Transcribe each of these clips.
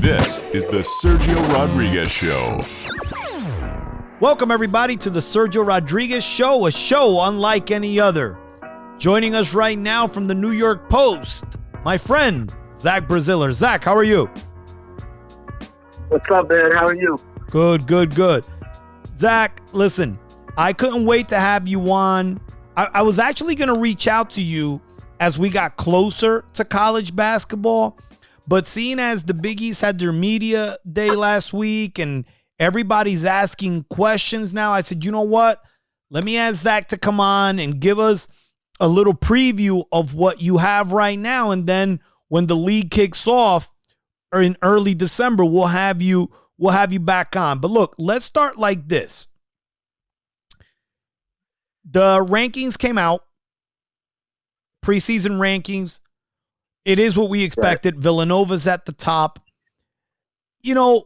This is the Sergio Rodriguez Show. Welcome, everybody, to the Sergio Rodriguez Show, a show unlike any other. Joining us right now from the New York Post, my friend, Zach Braziller. Zach, how are you? What's up, man? How are you? Good. Zach, listen, I couldn't wait to have you on. I was actually going to reach out to you as we got closer to college basketball, but seeing as the Big East had their media day last week and everybody's asking questions now, I said, you know what? Let me ask Zach to come on and give us a little preview of what you have right now. And then when the league kicks off or in early December, we'll have you back on. But look, let's start like this. The rankings came out, preseason rankings. It is what we expected. Right. Villanova's at the top. You know,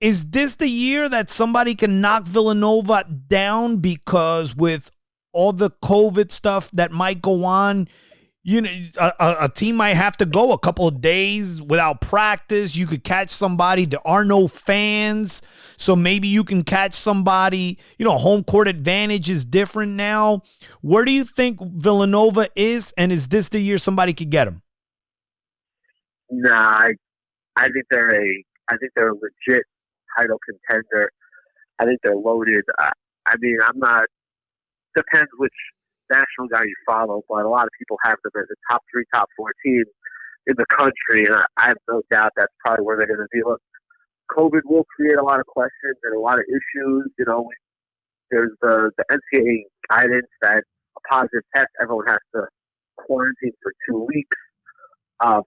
is this the year that somebody can knock Villanova down? Because with all the COVID stuff that might go on, you know, a team might have to go a couple of days without practice. You could catch somebody. There are no fans, so maybe you can catch somebody. You know, home court advantage is different now. Where do you think Villanova is, and is this the year somebody could get them? Nah, I think they're a legit title contender. I think they're loaded. I mean, I'm not. Depends which national guy you follow, but a lot of people have them as a top 3, top 4 team in the country, and I have no doubt that's probably where they're going to be. Look, COVID will create a lot of questions and a lot of issues. You know, there's the NCAA guidance that a positive test, everyone has to quarantine for 2 weeks.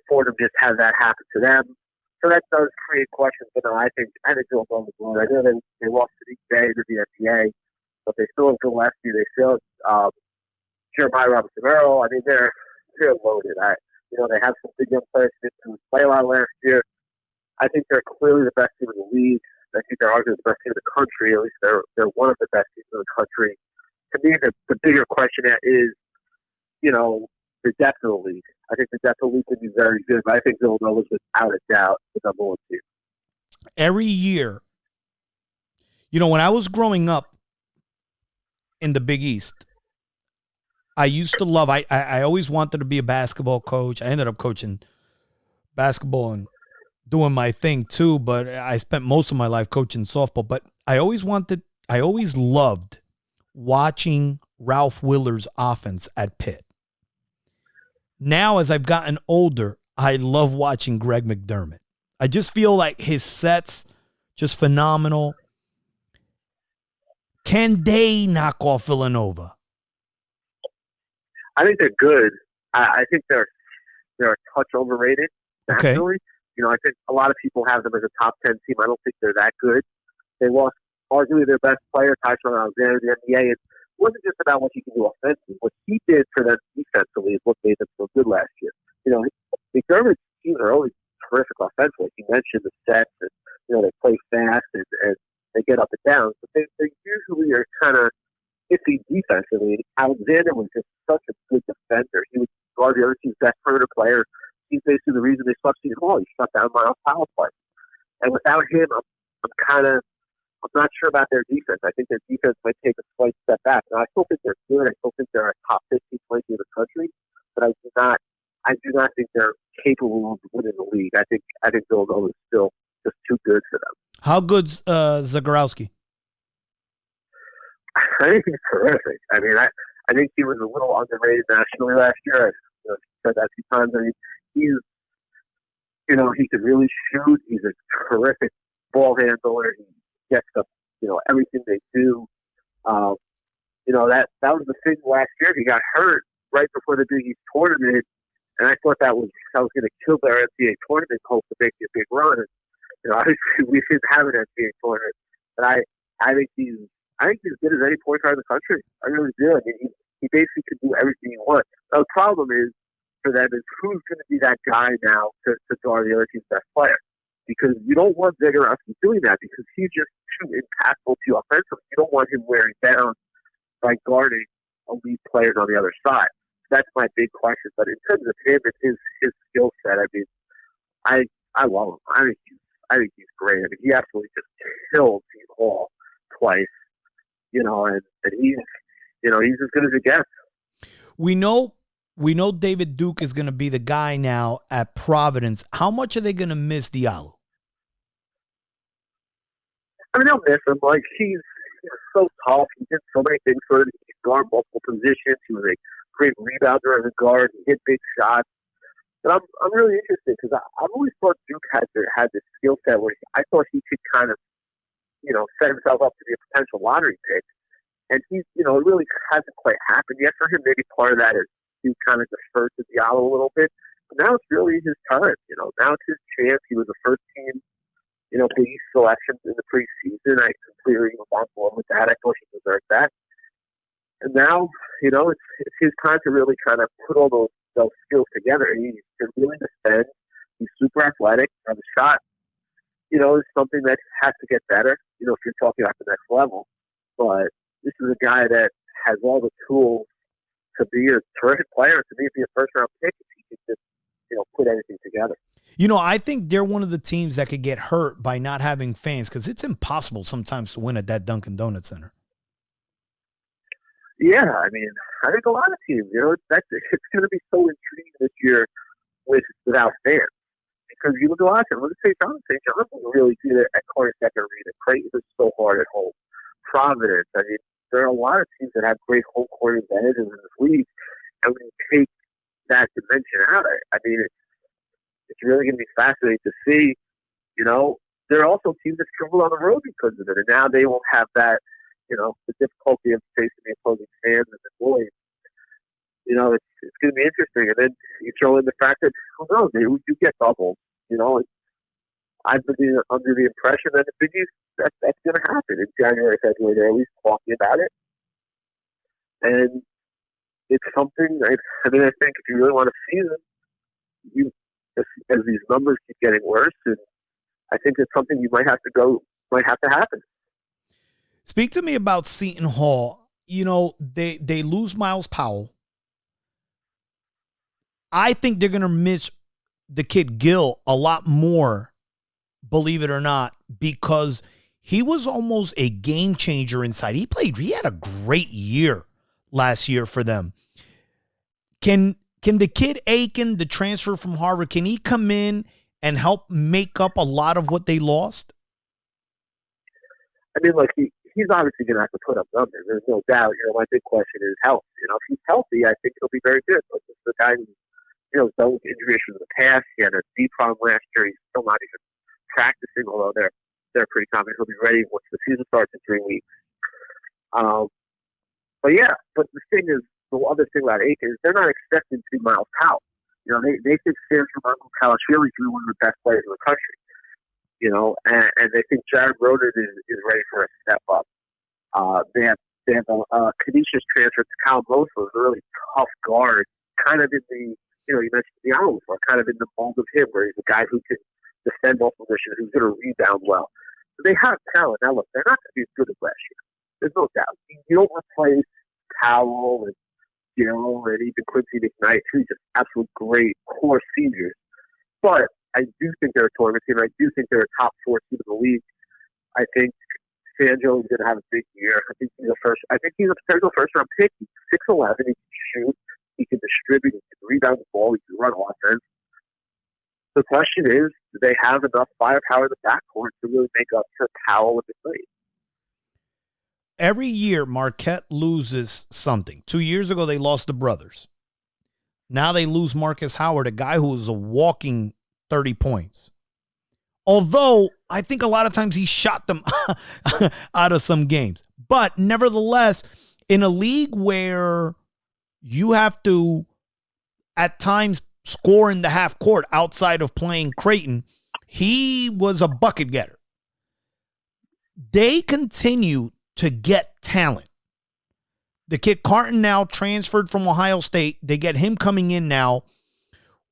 Fordham just had that happen to them. So that does create questions, but no, I think Villanova's good. I know they lost to the NBA to the NBA, but they still have Gillespie. They still have Jeremiah Robinson-Earl. I mean, they're loaded. They have some big young players who play a lot last year. I think they're clearly the best team in the league. I think they're arguably the best team in the country. At least they're one of the best teams in the country. To me, the bigger question is, you know, the depth of the league. I think the depth of the league could be very good, but I think Villanova is without a doubt the number one team. Every year, you know, when I was growing up in the Big East, I used to love, I always wanted to be a basketball coach. I ended up coaching basketball and doing my thing too, but I spent most of my life coaching softball. But I always loved watching Ralph Willer's offense at Pitt. Now, as I've gotten older, I love watching Greg McDermott. I just feel like his sets just phenomenal. Can they knock off Villanova? I think they're good. I think they're a touch overrated nationally. Okay. You know, I think a lot of people have them as a top 10 team. I don't think they're that good. They lost arguably their best player, Tyshawn Alexander, the NBA. It wasn't just about what he can do offensively. What he did for them defensively is what made them so good last year. You know, McDermott's teams are always terrific offensively. He mentioned the sets, and you know they play fast and they get up and down, but they usually are kind of iffy defensively. Alexander was just such a good defender. He was guard the other team's best perimeter player. He's basically the reason they swept Seton Hall. He shut down Miles Powell's play. And without him, I'm not sure about their defense. I think their defense might take a slight step back. Now, I still think they're good. I still think they're a top 15, 20 in the country, but I do not think they're capable of winning the league. I think Villanova is still just too good for them. How good's Zagorowski? I think he's terrific. I mean, I think he was a little underrated nationally last year. I said that a few times. I mean, he could really shoot. He's a terrific ball handler. He gets up, everything they do. That was the thing last year. He got hurt right before the Big East tournament, and I thought that was going to kill their NCAA tournament hope to make a big run. And, obviously we didn't have an NCAA tournament, but I think he's as good as any point guard in the country. I really do. I mean, he basically can do everything he wants. Now, the problem for them is who's going to be that guy now to guard the other team's best player. Because you don't want Zagorowski doing that because he's just too impactful to you offensively. You don't want him wearing down by guarding elite players on the other side. That's my big question. But in terms of him and his skill set, I mean, I love him. I think he's great. I mean, he absolutely just killed Seton Hall twice. And he's as good as it gets. We know David Duke is going to be the guy now at Providence. How much are they going to miss Diallo? I mean, they'll miss him. Like, he's so tough. He did so many things for it. He could guard multiple positions. He was a great rebounder as a guard. He hit big shots. But I'm really interested because I've always thought Duke had this skill set where I thought he could kind of, set himself up to be a potential lottery pick. And it really hasn't quite happened yet for him. Maybe part of that is he kind of deferred to Diallo a little bit. But now it's really his time. Now it's his chance. He was a first team, Big East selection in the preseason. I completely was on board with that. I thought he deserved that. And now, it's his time to really kind of put all those skills together. He can really defend. He's super athletic. And the shot, is something that has to get better, if you're talking about the next level. But this is a guy that has all the tools to be a terrific player, to be a first-round pick if he can just, put everything together. I think they're one of the teams that could get hurt by not having fans because it's impossible sometimes to win at that Dunkin' Donuts Center. Yeah, I mean, I think a lot of teams, it's going to be so intriguing this year without fans. Because you look at a lot of them, let's say St. John's was really good at Cornerstone Arena. Creighton is so hard at home. Providence, I mean, there are a lot of teams that have great home court advantages in this league. And when you take that dimension out, I mean, it's really going to be fascinating to see. There are also teams that struggle on the road because of it. And now they will have that, the difficulty of facing the opposing fans and the noise. It's going to be interesting. And then you throw in the fact that, who knows, maybe we do get doubles. I've been under the impression that the Big East, that's going to happen in January, February. They're at least talking about it. And it's something, I think if you really want to see them, as these numbers keep getting worse, and I think it's something you might have to happen. Speak to me about Seton Hall. They lose Miles Powell. I think they're going to miss the kid Gill a lot more, believe it or not, because he was almost a game changer inside. He had a great year last year for them. Can the kid Aiken, the transfer from Harvard, can he come in and help make up a lot of what they lost? I mean, he's obviously going to have to put up numbers. There's no doubt. My big question is health. If he's healthy, I think he'll be very good. But this is the guy who, dealt with injuries from the past. He had a deep problem last year. He's still not even practicing, although they're pretty confident he'll be ready once the season starts in 3 weeks. But the thing is, the other thing about Aiken is they're not expecting to be Miles Powell. They think Sergio Kalashvili is one of the best players in the country. And they think Jared Roden is ready for a step up. They have a Canisius transfer to Kyle Mosley, a really tough guard, kind of in the, you mentioned the Owls, or kind of in the mold of him, where he's a guy who can defend both positions, who's going to rebound well. So they have talent. Now, look, they're not going to be as good as last year. There's no doubt. You don't replace Powell and and even Quincy McKnight, two just absolute great core seniors. But I do think they're a tournament team. I do think they're a top 4 team in the league. I think Sergio is going to have a big year. I think he's a potential first-round pick. He's 6'11". He can shoot. He can distribute. He can rebound the ball. He can run offense. The question is, do they have enough firepower in the backcourt to really make up for Powell with the play? Every year, Marquette loses something. 2 years ago, they lost the brothers. Now they lose Marcus Howard, a guy who was a walking 30 points. Although, I think a lot of times he shot them out of some games. But nevertheless, in a league where you have to, at times, score in the half court outside of playing Creighton, he was a bucket getter. They continue to get talent. The kid Carton now transferred from Ohio State. They get him coming in now.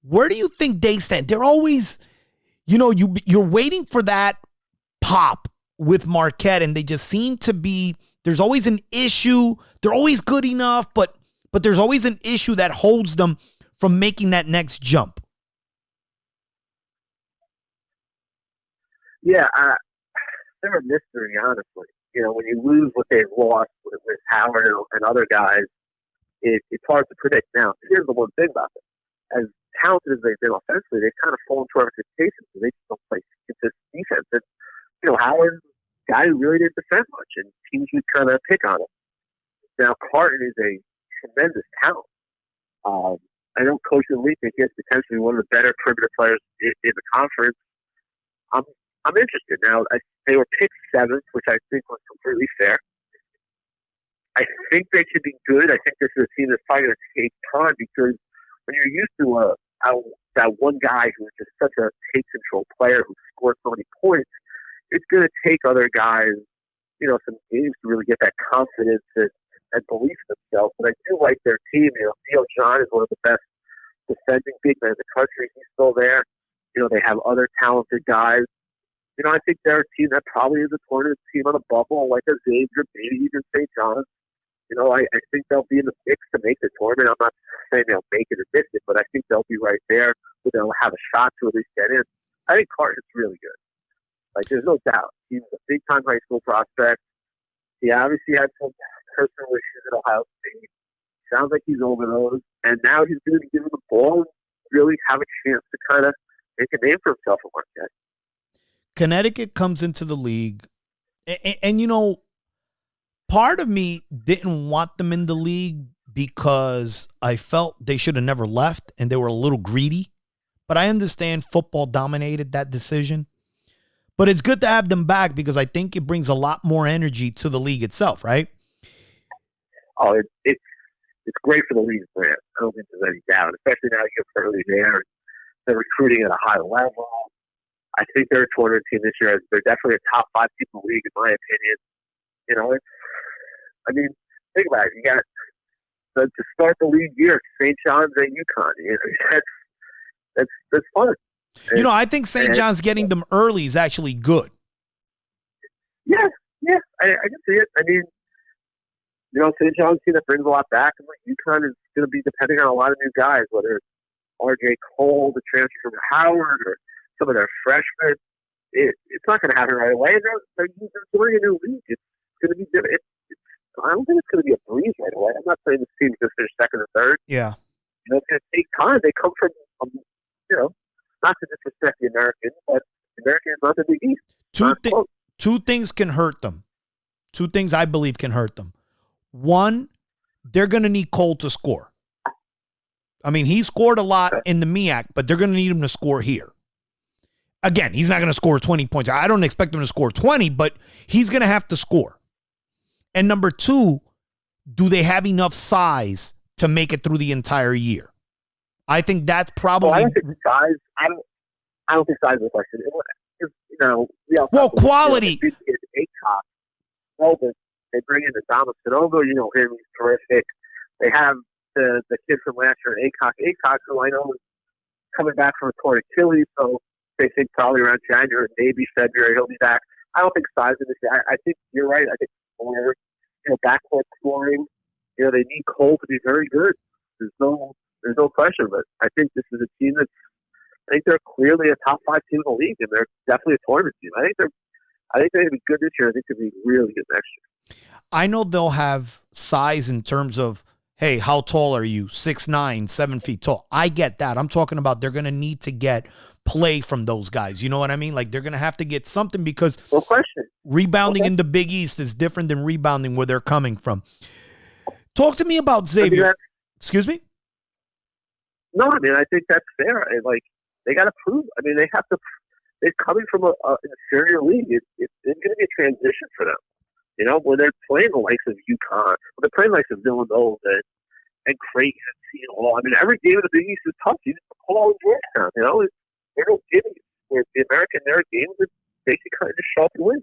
Where do you think they stand? They're always, you're waiting for that pop with Marquette, and they just seem to be, there's always an issue. They're always good enough, but there's always an issue that holds them from making that next jump. Yeah, they're a mystery, honestly. When you lose what they've lost with Howard and other guys, it's hard to predict. Now, here's the one thing about them. As talented as they've been offensively, they've kind of fallen to our expectations. They just don't play consistent defense. And, Howard's a guy who really didn't defend much, and teams would kind of pick on him. Now, Carton is a tremendous talent. I know Coach in the league thinks he's potentially one of the better perimeter players in the conference. I'm interested. Now, they were picked 7th, which I think was completely fair. I think they could be good. I think this is a team that's probably going to take time because when you're used to that one guy who's just such a take-control player who scores so many points, it's going to take other guys, some games to really get that confidence and belief in themselves. But I do like their team. Theo John is one of the best defending big men in the country. He's still there. They have other talented guys. I think they're a team that probably is a tournament team on a bubble, like a Xavier, maybe even St. John's. I think they'll be in the mix to make the tournament. I'm not saying they'll make it or miss it, but I think they'll be right there, but they'll have a shot to at least get in. I think Carton's really good. There's no doubt. He's a big-time high school prospect. He obviously had some personal issues at Ohio State. Sounds like he's over those. And now he's going to be given the ball and really have a chance to kind of make a name for himself at Marquette. Connecticut comes into the league, and part of me didn't want them in the league because I felt they should have never left and they were a little greedy. But I understand football dominated that decision. But it's good to have them back because I think it brings a lot more energy to the league itself, right? Oh, it's great for the league's brand. I don't think there's any doubt, especially now you have Hurley there. They're recruiting at a high level. I think they're a tournament team this year. They're definitely a top 5 team in the league, in my opinion. Think about it. You got to start the league year, St. John's and UConn. That's fun. I think St. John's getting them early is actually good. Yeah, I can see it. St. John's team that brings a lot back, and UConn is going to be depending on a lot of new guys, whether it's R.J. Cole, the transfer from Howard, or some of their freshmen. It's not going to happen right away. They're doing a new league. It's going to be different. I don't think it's going to be a breeze right away. I'm not saying this team's going to finish second or third. Yeah. It's going to take time. They come from, not to disrespect the Americans, but the Americans not the Big East. Two things can hurt them. Two things I believe can hurt them. One, they're going to need Cole to score. He scored a lot in the MEAC, but they're going to need him to score here. Again, he's not going to score 20 points. I don't expect him to score 20, but he's going to have to score. And number 2, do they have enough size to make it through the entire year? I think that's probably. Well, I don't think size. I don't think size is a question. Quality. They bring in the Thomas Sanogo. Him, he's terrific. They have the kid from last year, Acock, who I know is coming back from a torn Achilles, so they think probably around January, maybe February, he'll be back. I don't think size in this. I think you're right. I think more, backcourt scoring. They need Cole to be very good. There's no question. But I think this is a team I think they're clearly a top 5 team in the league, and they're definitely a tournament team. I think they're going to be good this year. I think they'll be really good next year. I know they'll have size in terms of, hey, how tall are you? 6'9", 7 feet tall. I get that. I'm talking about they're going to need to get play from those guys. You know what I mean? They're going to have to get something because no question. Rebounding in the Big East is different than rebounding where they're coming from. Talk to me about Xavier. Excuse me? No, I think that's fair. They got to prove. They have to. They're coming from an inferior league. It's going to be a transition for them. When they're playing the likes of UConn, when they're playing the likes of Villanova and Creighton and Seton Hall. Every game of the Big East is tough. Even Paul and Georgetown. They're no giving. Where the American games are basically kind of just show up and win.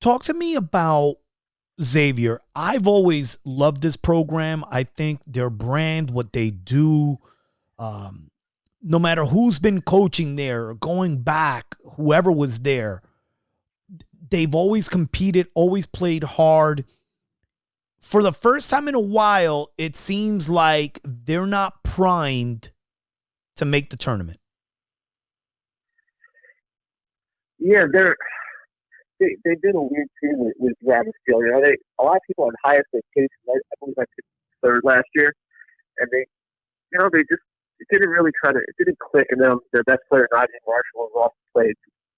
Talk to me about Xavier. I've always loved this program. I think their brand, what they do, no matter who's been coaching there or going back, whoever was there, they've always competed, always played hard. For the first time in a while, it seems like they're not primed to make the tournament. Yeah, they've been a weird team with Ramsdale. You know, a lot of people had high expectations. I believe I took third last year, and they just it didn't really it didn't click in them. Their best player, Najee Marshall, was off played,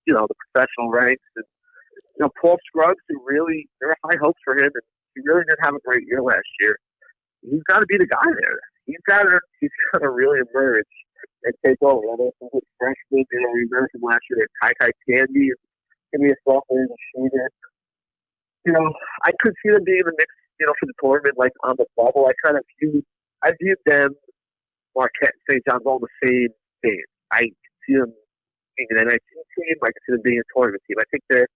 the professional ranks, and Paul Scruggs, there were high hopes for him, and he really didn't have a great year last year. He's got to be the guy there. He's got to really emerge and take over. I know some good freshmen, we remember from last year, Kai Kai Candy, give me a sophomore as a shooter. I could see them being in the mix, for the tournament, like on the bubble. I viewed them, Marquette and St. John's, all the same thing. I see them being an NIT team. I can see them being a tournament team. I think they're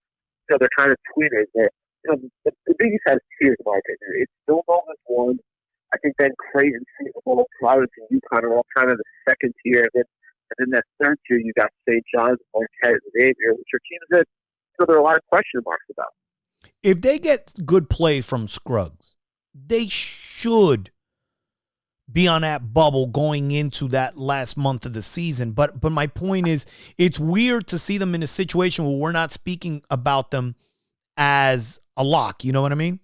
kind of tweeners. The Big East has tiers, in my opinion. It's still Novus one. I think then Creighton, Seattle, Providence, and UConn are all kind of the second tier. And then that third tier, you got St. John's, Marquette, and Xavier, which are teams that there are a lot of question marks about. If they get good play from Scruggs, they should be on that bubble going into that last month of the season. But my point is, it's weird to see them in a situation where we're not speaking about them as a lock. You know what I mean?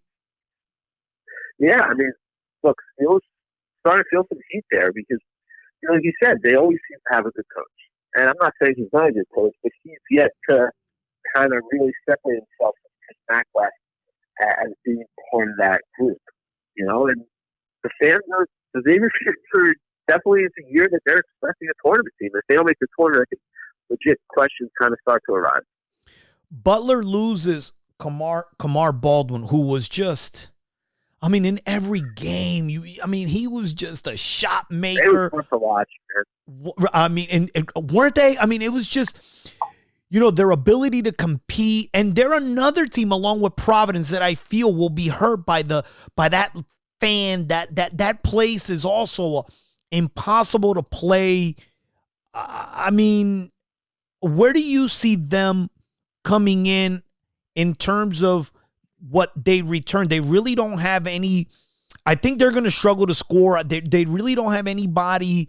Yeah, I mean, look, starting to feel some heat there because, like you said, they always seem to have a good coach. And I'm not saying he's not a good coach, but he's yet to kind of really separate himself from Chris Mackless as being part of that group. And the fans the Xavier fans definitely it's a year that they're expecting a tournament team. If they don't make the tournament, I think legit questions kind of start to arise. Butler loses Kamar Baldwin, who was just, in every game, he was just a shot maker. It was fun to watch, man. And weren't they? It was just, their ability to compete. And they're another team along with Providence that I feel will be hurt by that fan. That place is also impossible to play. Where do you see them coming in terms of what they return? They really don't have any. I think they're going to struggle to score. They really don't have anybody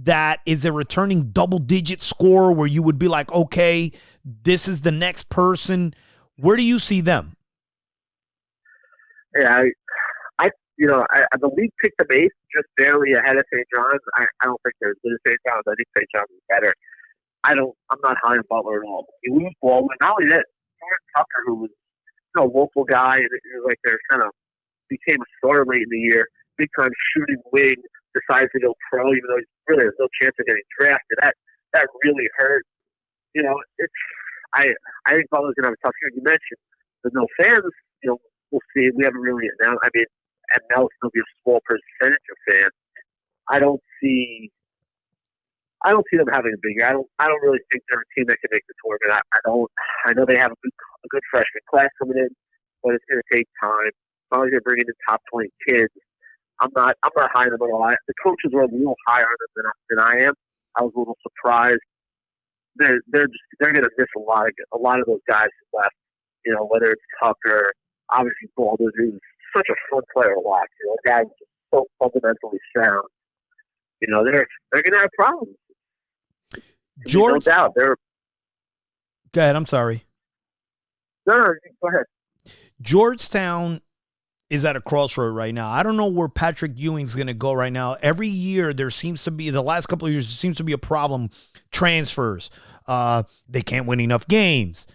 that is a returning double-digit scorer where you would be like, okay, this is the next person. Where do you see them? Yeah, the league picked them eighth, just barely ahead of St. John's. I don't think they're as good as St. John's. I think St. John's is better. I'm not high on Butler at all. You lose Baldwin. Not only that, Jordan Tucker, who was a local guy, and it was like they're kind of became a starter late in the year, big time shooting wing, decides to go pro, even though he really has no chance of getting drafted. That really hurt. I think Butler's gonna have a tough year. You mentioned the no fans. We'll see. We haven't really announced. At Mel's there'll be a small percentage of fans. I don't see them having a big year. I don't really think they're a team that can make the tournament. I know they have a good freshman class coming in, but it's going to take time. Probably going to bring in the top 20 kids. I'm not high on them at all. The coaches are a little higher than I am. I was a little surprised. They're going to miss a lot of those guys who left. Whether it's Tucker, obviously Baldwin, who's such a fun player to watch. A guy who's so fundamentally sound. They're going to have problems. George, no doubt. Go ahead. I'm sorry. No, go ahead. Georgetown is at a crossroad right now. I don't know where Patrick Ewing's going to go right now. Every year there seems to be, the last couple of years, there seems to be a problem. Transfers. They can't win enough games.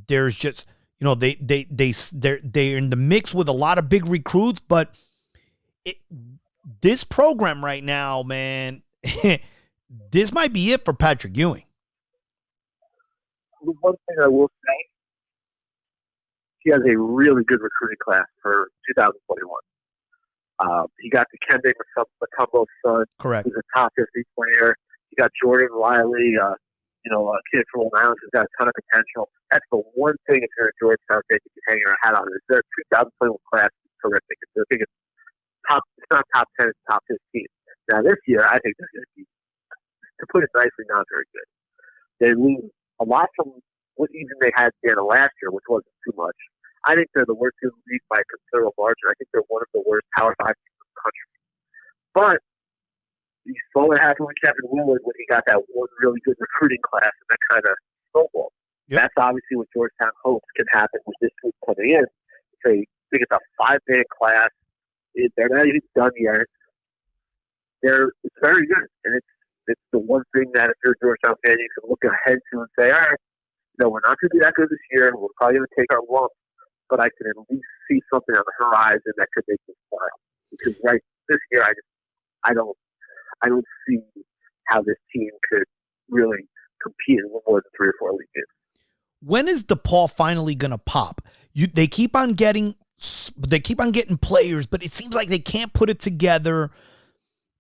There's just, they're in the mix with a lot of big recruits, but this program right now, man, this might be it for Patrick Ewing. The one thing I will say, he has a really good recruiting class for 2021. He got the Kende Mutombo's son. Correct. He's a top 50 player. You got Jordan Riley, a kid from Long Island who's got a ton of potential. That's the one thing if you're at Georgetown that you can hang your hat on. Is their 2021 class is terrific. I think it's top. It's not top 10. It's top 15. Now this year, I think they're going to be, to put it nicely, not very good. They lose a lot from what even they had at the end of last year, which wasn't too much. I think they're the worst in the league by a considerable margin. I think they're one of the worst Power 5 teams in the country. But you saw what happened with Kevin Willard when he got that one really good recruiting class, and that kind of snowballed. Yep. That's obviously what Georgetown hopes can happen with this group coming in. They think it's a 5-man class. They're not even done yet. It's very good, and it's the one thing that if you're a Georgetown fan, you can look ahead to and say, all right, no, we're not going to be that good this year. We're probably going to take our lumps, but I can at least see something on the horizon that could make me smile. Because this year, I don't see how this team could really compete in more than 3 or 4 league games. When is DePaul finally going to pop? They keep on getting players, but it seems like they can't put it together.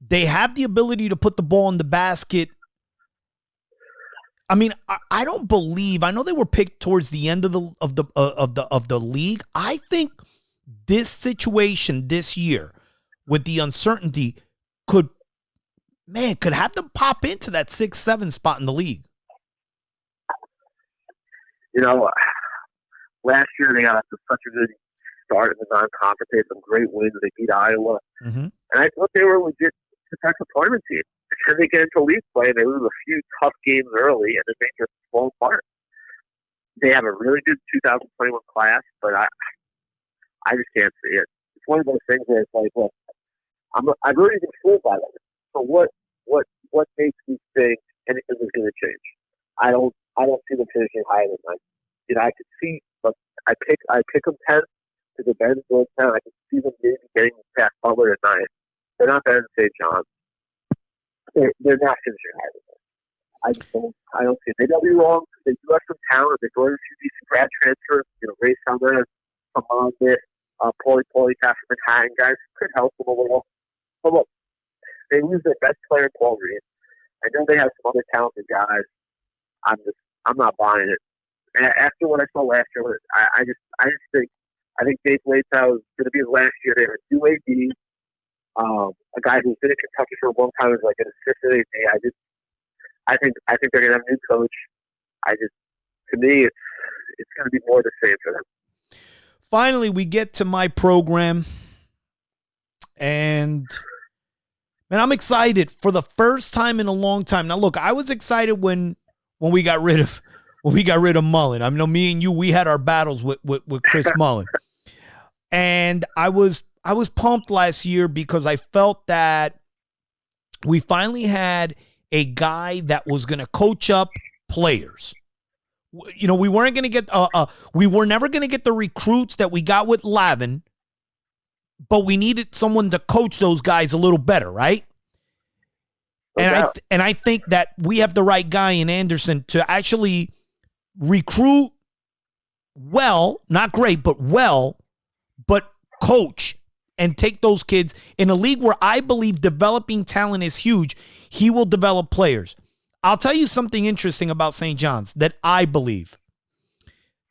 They have the ability to put the ball in the basket. I mean, I don't believe. I know they were picked towards the end of the league. I think this situation this year with the uncertainty could have them pop into that 6-7 spot in the league. You know, last year they got off to such a good start in the non-conference. They had some great wins. They beat Iowa, and I thought they were a legit potential tournament team. And they get into league play, and they lose a few tough games early, and then they just fall apart. They have a really good 2021 class, but I just can't see it. It's one of those things where it's like, look, I've already been fooled by them. So what makes me think anything is going to change? I don't see them finishing higher than 9. You know, I could see, but I pick them 10 to the better than Georgetown. I can see them maybe getting past Butler at 9. They're not better than St. John's. They're not finishing higher than that. I don't see it. They don't be wrong. They do have some talent. They go to a few decent grad transfers. You know, Ray Summer, Amanda, Paulie Cat from Manhattan guys could help them a little. But look, they lose their best player, Paul Reed. I know they have some other talented guys. I'm not buying it. And after what I saw last year, I think Dave Leitao is going to be his last year. They have a new AD, a guy who's been at Kentucky for a long time, is like an assistant AD. I think they're going to have a new coach. To me, it's going to be more the same for them. Finally, we get to my program, and man, I'm excited for the first time in a long time. Now, look, I was excited when we got rid of Mullen. I know me and you, we had our battles with Chris Mullen, and I was pumped last year because I felt that we finally had a guy that was going to coach up players. You know, we weren't going to get we were never going to get the recruits that we got with Lavin, but we needed someone to coach those guys a little better, right? And I think that we have the right guy in Anderson to actually recruit well, not great, but well, but coach and take those kids in a league where I believe developing talent is huge. He will develop players. I'll tell you something interesting about St. John's that I believe.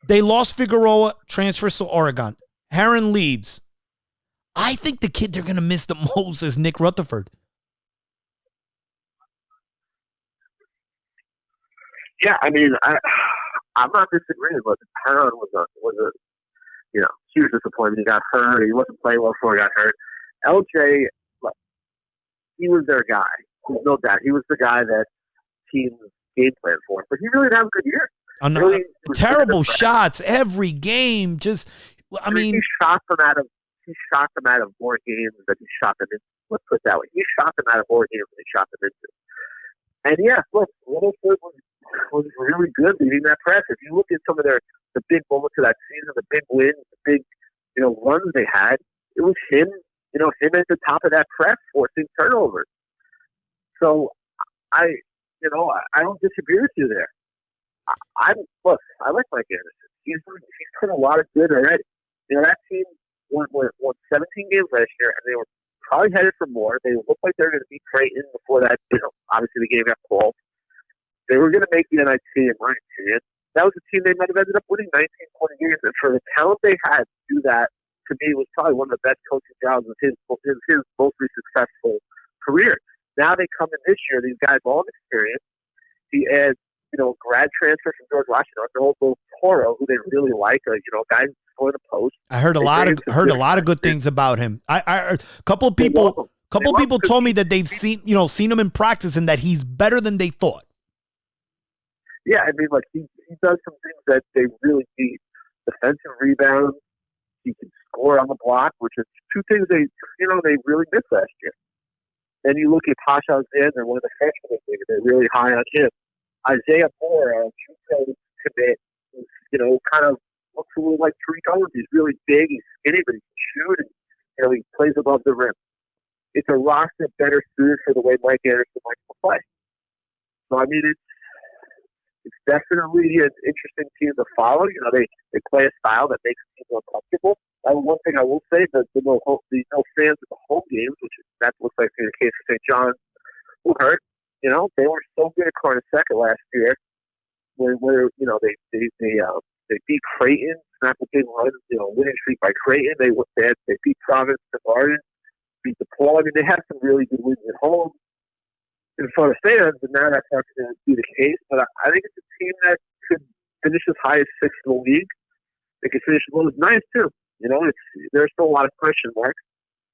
They lost Figueroa, transfers to Oregon. Heron leaves. I think the kid they're going to miss the most is Nick Rutherford. Yeah, I mean, I'm not disagreeing, but Heron was a huge disappointment. He got hurt. He wasn't playing well before he got hurt. LJ, look, he was their guy. There's no doubt. He was the guy that teams game plan for. But he really didn't have a good year. Really, terrible shots every game. He shot them out of more games than he shot them into. Let's put it that way. He shot them out of more games than he shot them into. And yeah, look, Rutherford was really good leading that press. If you look at some of the big moments of that season, the big wins, the big runs they had, it was him at the top of that press forcing turnovers. So I don't disagree with you there. I like Mike Anderson. He's put a lot of good already. That team won 17 games last year, and they were probably headed for more. They looked like they were going to beat Creighton before that. Obviously the game got called. They were going to make the NIT, in my opinion. That was a team they might have ended up winning 19, 20 games. And for the talent they had to do that, to me, was probably one of the best coaching jobs of his mostly successful career. Now they come in this year, these guys all have experience. He adds, grad transfer from George Washington, Arnoldo Toro, who they really like, guy for the post. I heard a lot of good things about him. A couple of people told me that they've seen him in practice and that he's better than they thought. Yeah, I mean, like he does some things that they really need. Defensive rebounds. He can score on the block, which is two things they really missed last year. Then you look at Posh Alexander, one of the freshmen, they're really high on him. Isaiah Moore, a true commit, kind of looks a little like Tariq Owens. He's really big, he's skinny, but he can shoot, and he plays above the rim. It's a roster better suited for the way Mike Anderson likes to play. So I mean, it's definitely an interesting team to follow. They play a style that makes teams uncomfortable. One thing I will say, that the no fans at the home games, which that looks like the case for St. John, will hurt. They were so good at Carnesecca last year, where they beat Creighton, snapped a big run, winning streak by Creighton. They beat Providence to Garden, beat DePaul. I mean, they had some really good wins at home in front of fans, and now that's not going to be the case. But I think it's a team that could finish as high as sixth in the league. They could finish as low as ninth too. There's still a lot of question marks.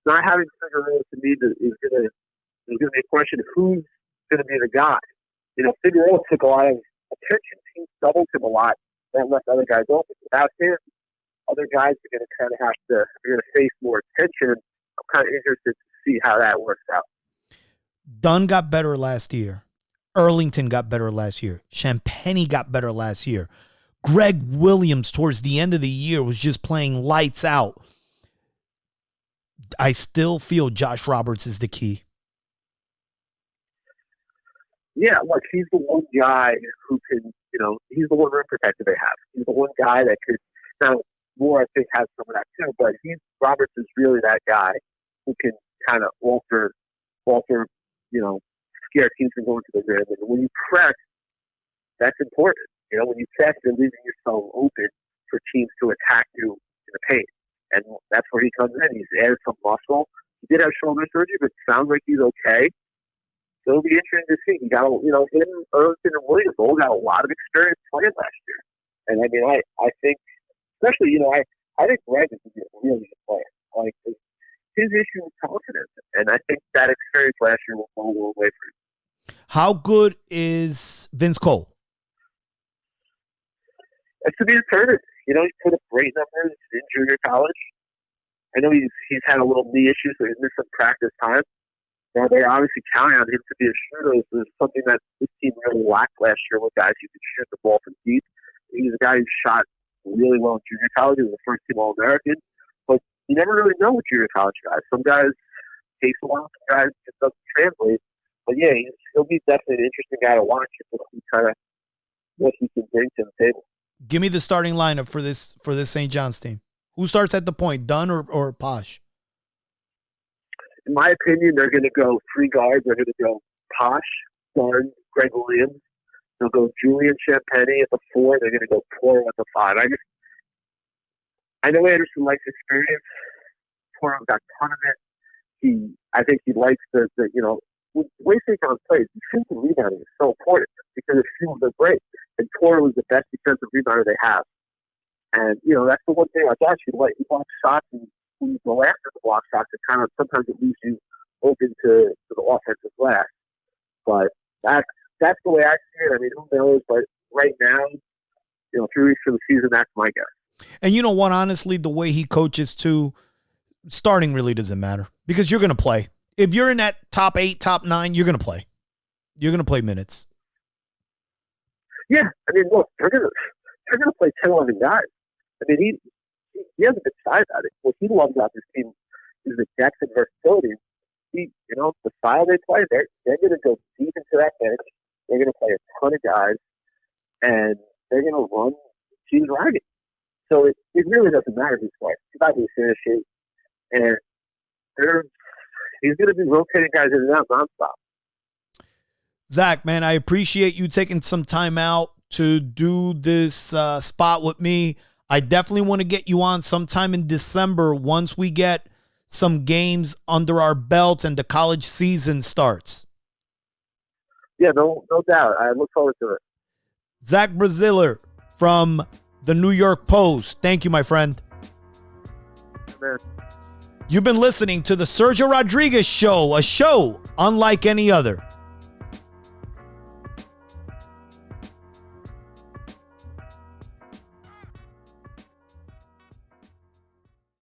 Not having Figueroa to me is going to be a question of who's going to be the guy. Figueroa took a lot of attention. Teams doubled him a lot. That left other guys open. Without him, other guys are going to kind of they're going to face more attention. I'm kind of interested to see how that works out. Dunn got better last year. Earlington got better last year. Champagny got better last year. Greg Williams towards the end of the year was just playing lights out. I still feel Josh Roberts is the key. Yeah, look, he's the one guy who can, he's the one rim protector they have. He's the one guy that could, now Moore I think has some of that too, but Roberts is really that guy who can kind of alter, scare teams from going to the rim. And when you press, that's important. When you press, you're leaving yourself open for teams to attack you in the paint. And that's where he comes in. He's added some muscle. He did have shoulder surgery, but it sounds like he's okay. So it'll be interesting to see. He got, him, Earlington, and Williams all got a lot of experience playing last year. And I mean, I think, especially, I think Greg is a really good player. Like, his issue is confidence. And I think that experience last year will go a long way for him. How good is Vince Cole? It's to be determined. He's put up great numbers in junior college. I know he's had a little knee issue, so he's missed some practice time. Now, they're obviously counting on him to be a shooter. It's something that this team really lacked last year with guys who could shoot the ball from deep. He's a guy who shot really well in junior college. He was the first team All-American. But you never really know with junior college guys. Some guys takes a while, some guys just doesn't translate. But yeah, he'll be definitely an interesting guy to watch to see kind of what he can bring to the table. Give me the starting lineup for this St. John's team. Who starts at the point, Dunn or Posh? In my opinion, they're going to go three guards. They're going to go Posh, Dunn, Greg Williams. They'll go Julian Champagny at the 4. They're going to go Toro at the 5. I know Anderson likes experience. Toro got a ton of it. I think he likes the way St. John's plays. Defensive rebounding is so important because it feels so great. And Toro is the best defensive rebounder they have. And, that's the one thing I thought he blocks shots, and when you go after the block shots, it kind of sometimes it leaves you open to the offensive glass. But that's the way I see it. I mean, who knows? But right now, 3 weeks for the season, that's my guess. And you know what? Honestly, the way he coaches too, starting really doesn't matter because you're going to play. If you're in that top 8, top 9, you're going to play. You're going to play minutes. Yeah, I mean, look, they're going to play 10, 11 guys. I mean, he hasn't been shy about it. What he loves about this team is the depth and versatility. The style they play, they're going to go deep into that bench. They're going to play a ton of guys, and they're going to run teams ragged. So it really doesn't matter who's playing. He's not going to finish it, and he's going to be rotating guys in and out nonstop. Zach, man, I appreciate you taking some time out to do this spot with me. I definitely want to get you on sometime in December once we get some games under our belts and the college season starts. Yeah, no doubt. I look forward to it. Zach Braziller from the New York Post. Thank you, my friend. Man. You've been listening to the Sergio Rodriguez Show, a show unlike any other.